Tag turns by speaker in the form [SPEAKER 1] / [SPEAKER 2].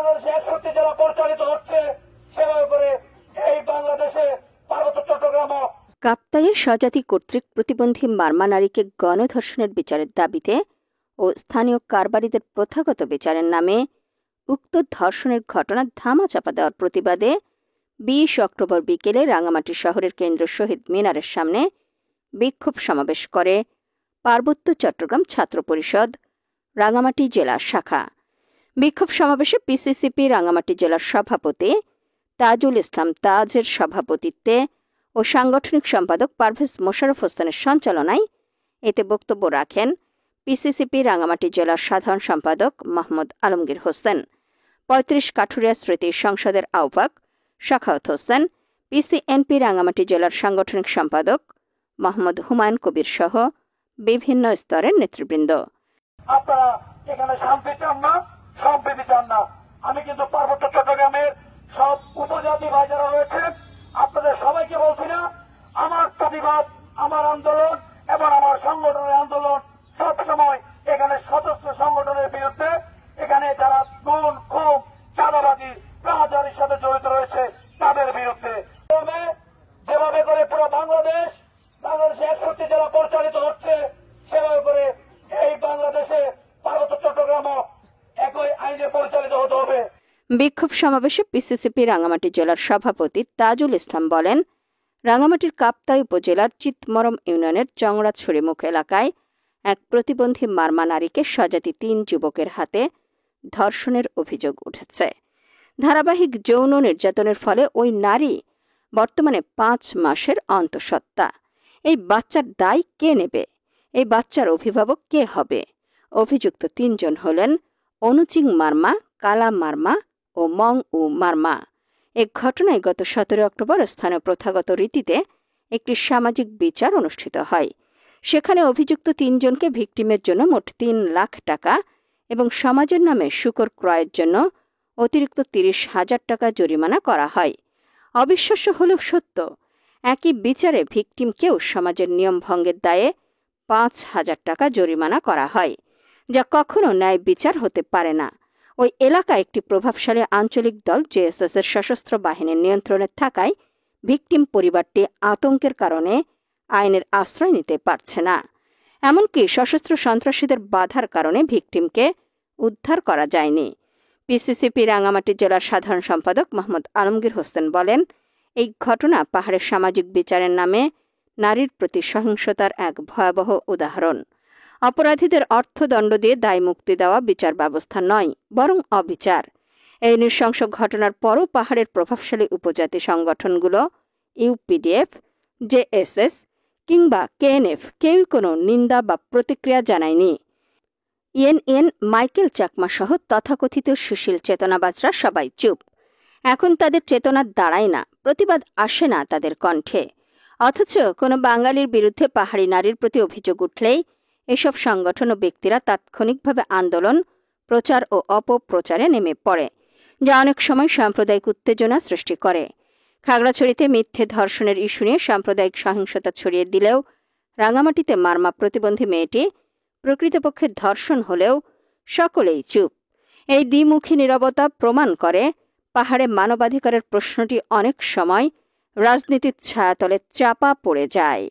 [SPEAKER 1] বাংলাদেশে 61 জেলা পরিচালিত হচ্ছে, সেভাবে করে এই বাংলাদেশে পার্বত্য চট্টগ্রাম
[SPEAKER 2] কাপ্তাইয়ে স্বজাতি কর্তৃক প্রতিবন্ধী মারমা নারীকে গণধর্ষণের বিচারের দাবিতে ও স্থানীয় কারবারিদের প্রথাগত বিচারের নামে উক্ত ধর্ষণের ঘটনা ধামাচাপা দেওয়ার প্রতিবাদে ২০ অক্টোবর বিকেলে রাঙামাটি শহরের কেন্দ্র শহীদ মিনারের সামনে বিক্ষোভ সমাবেশ করে পার্বত্য চট্টগ্রাম ছাত্র পরিষদ রাঙামাটি জেলা শাখা। বিক্ষোভ সমাবেশে পিসিসিপি রাঙামাটি জেলার সভাপতি তাজুল ইসলাম তাজের সভাপতিত্বে ও সাংগঠনিক সম্পাদক পারভেজ মোশাররফ হোসেনের সঞ্চালনায় এতে বক্তব্য রাখেন পিসিসিপি রাঙামাটি জেলার সাধারণ সম্পাদক মোহাম্মদ আলমগীর হোসেন, ৩৫ কাঠুরিয়া স্মৃতি সংসদের আহ্বায়ক শাখাওয়াত হোসেন, পিসিএনপি রাঙামাটি জেলার সাংগঠনিক সম্পাদক মোহাম্মদ হুমায়ুন কবির সহ বিভিন্ন স্তরের নেতৃবৃন্দ।
[SPEAKER 1] আপনারা এখানে শান্তি চান না, সম্প্রীতি চান না। আমি কিন্তু পার্বত্য চট্টগ্রামের সব উপজাতি ভাই যারা রয়েছে আপনাদের সবাইকে বলছি না, আমার প্রতিবাদ, আমার আন্দোলন এবং আমার সংগঠনের আন্দোলন সবসময় এখানে সদস্য সংগঠনের বিরুদ্ধে, এখানে যারা খুন, খুব চাঁদাবাজি, রাহাজারির সাথে জড়িত রয়েছে তাদের বিরুদ্ধে। যেভাবে করে পুরো বাংলাদেশে 61 জেলা পরিচালিত হচ্ছে, সেভাবে করে এই বাংলাদেশে পার্বত্য চট্টগ্রাম একই আইনে পরিচালিত হতে হবে।
[SPEAKER 2] বিক্ষোভ সমাবেশে পিসিসিপি রাঙামাটি জেলার সভাপতি তাজুল ইসলাম বলেন, রাঙামাটির কাপ্তাই উপজেলার চিতমরম ইউনিয়নের চংড়াছড়িমুখ এলাকায় এক প্রতিবন্ধী মারমা নারীকে স্বজাতি ৩ যুবকের হাতে ধর্ষণের অভিযোগ উঠেছে। ধারাবাহিক যৌন নির্যাতনের ফলে ওই নারী বর্তমানে ৫ মাসের অন্তঃসত্ত্বা। এই বাচ্চার দায় কে নেবে? এই বাচ্চার অভিভাবক কে হবে? অভিযুক্ত ৩ জন হলেন অনুচিং মারমা, কালা মারমা ও মং উ মারমা। এ ঘটনায় গত ১৭ অক্টোবর স্থানীয় প্রথাগত রীতিতে একটি সামাজিক বিচার অনুষ্ঠিত হয়। সেখানে অভিযুক্ত ৩ জনকে ভিকটিমের জন্য মোট ৩ লাখ টাকা এবং সমাজের নামে শূকর ক্রয়ের জন্য অতিরিক্ত ৩০,০০০ টাকা জরিমানা করা হয়। অবিশ্বাস্য হলেও সত্য, একই বিচারে ভিকটিমকেও সমাজের নিয়ম ভঙ্গের দায়ে ৫,০০০ টাকা জরিমানা করা হয়, যা কখনো ন্যায় বিচার হতে পারে না। ওই এলাকায় একটি প্রভাবশালী আঞ্চলিক দল জেএসএস এর সশস্ত্র বাহিনীর নিয়ন্ত্রণে থাকায় ভিকটিম পরিবারটি আতঙ্কের কারণে আইনের আশ্রয় নিতে পারছে না। এমনকি সশস্ত্র সন্ত্রাসীদের বাধার কারণে ভিকটিমকে উদ্ধার করা যায়নি। পিসিসিপি রাঙামাটি জেলার সাধারণ সম্পাদক মোহাম্মদ আলমগীর হোসেন বলেন, এই ঘটনা পাহাড়ের সামাজিক বিচারের নামে নারীর প্রতি সহিংসতার এক ভয়াবহ উদাহরণ। অপরাধীদের অর্থদণ্ড দিয়ে দায় মুক্তি দেওয়া বিচার ব্যবস্থা নয়, বরং অবিচার। এই নৃশংস ঘটনার পরও পাহাড়ের প্রভাবশালী উপজাতি সংগঠনগুলো ইউপিডিএফ, জেএসএস কিংবা কেএনএফ কেউই কোনো নিন্দা বা প্রতিক্রিয়া জানায়নি। ইএনএন, মাইকেল চাকমা সহ তথাকথিত সুশীল চেতনাবাজরা সবাই চুপ। এখন তাদের চেতনা দাঁড়ায় না, প্রতিবাদ আসে না তাদের কণ্ঠে। অথচ কোনো বাঙালির বিরুদ্ধে পাহাড়ি নারীর প্রতি অভিযোগ উঠলেই এসব সংগঠন ও ব্যক্তিরা তাৎক্ষণিকভাবে আন্দোলন, প্রচার ও অপপ্রচারে নেমে পড়ে, যা অনেক সময় সাম্প্রদায়িক উত্তেজনা সৃষ্টি করে। খাগড়াছড়িতে মিথ্যে ধর্ষণের ইস্যু নিয়ে সাম্প্রদায়িক সহিংসতা ছড়িয়ে দিলেও রাঙামাটিতে মারমা প্রতিবন্ধী মেয়েটি প্রকৃতপক্ষে ধর্ষণ হলেও সকলেই চুপ। এই দ্বিমুখী নীরবতা প্রমাণ করে পাহাড়ে মানবাধিকারের প্রশ্নটি অনেক সময় রাজনীতির ছায়াতলে চাপা পড়ে যায়।